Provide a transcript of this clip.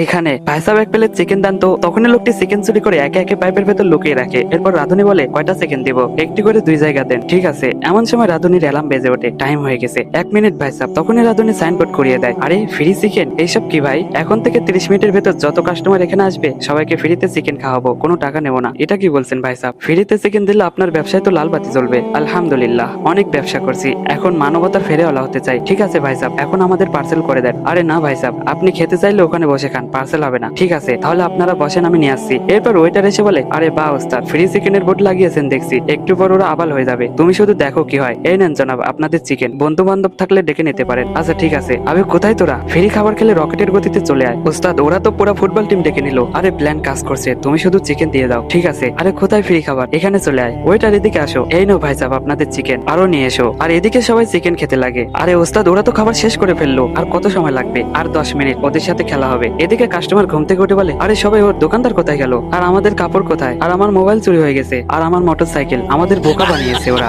এখানে ভাই সাহেব এক প্লেট চিকেন দেন তো। তখনই লোকটি চিকেন চুরি করে একে একে পাইপের ভেতর লুকিয়ে রাখে। এরপর রাধুনি বলে, কয়টা চিকেন দিব? একটি করে 2 জায়গা দেন। ঠিক আছে। এমন সময় রাধুনির অ্যালার্ম বেজে ওঠে, টাইম হয়ে গেছে। 1 মিনিট ভাই সাহেব। তখনই রাধুনি সাইনবোর্ড করিয়ে দেয়, আরে ফ্রি চিকেন, এইসব কি ভাই? এখন থেকে 30 মিনিটের ভেতর যত কাস্টমার এখানে আসবে সবাইকে ফ্রিতে চিকেন খাওয়াবো, কোনো টাকা নেবো না। এটা কি বলছেন ভাই সাহেব? ফ্রিতে চিকেন দিলে আপনার ব্যবসায় তো লাল বাতি জ্বলবে। আলহামদুলিল্লাহ, অনেক ব্যবসা করছি, এখন মানবতার ফেরেওয়ালা হতে চাই। ঠিক আছে ভাই সাহেব, এখন আমাদের পার্সেল করে দেন। আরে না ভাই সাহেব, আপনি খেতে চাইলে ওখানে বসে খান, পার্সেল হবে না। ঠিক আছে, তাহলে আপনারা বসেন, আমি নিয়ে আসছি। এরপর ওয়েটার এসে বলে, আরে বাহ ওস্তাদ, ফ্রি চিকেনের বোর্ড লাগিয়েছেন দেখছি, একটু পর ওরা আবাল হয়ে যাবে, তুমি শুধু দেখো কি হয়। এই নেন জনাব আপনাদের চিকেন, বন্ধু বান্ধব থাকলে ডেকে নিতে পারেন। আচ্ছা ঠিক আছে। আবে কোথায় তোরা? ফ্রি খাবার খেলে রকেটের গতিতে চলে আয়। ওস্তাদ ওরা তো পুরো ফুটবল টিম ডেকে নিল। আরে প্ল্যান কাজ করছে, তুমি শুধু চিকেন দিয়ে দাও। ঠিক আছে। আরে কোথায় ফ্রি খাবার? এখানে চলে আয়। ওয়েটার এদিকে আসো, এই নাও ভাই সাহেব আপনাদের চিকেন, আরো নিয়ে এসো। আর এদিকে সবাই চিকেন খেতে লাগে। আরে ওস্তাদ ওরা তো খাবার শেষ করে ফেললো, আর কত সময় লাগবে? আর 10 মিনিট, ওদের সাথে খেলা হবে। এদিকে কাস্টমার ঘুম থেকে উঠে বলে, আরে সবাই, ওর দোকানদার কোথায় গেল? আর আমাদের কাপড় কোথায়? আর আমার মোবাইল চুরি হয়ে গেছে? আর আমার মোটরসাইকেল? আমাদের বোকা বানিয়েছে ওরা।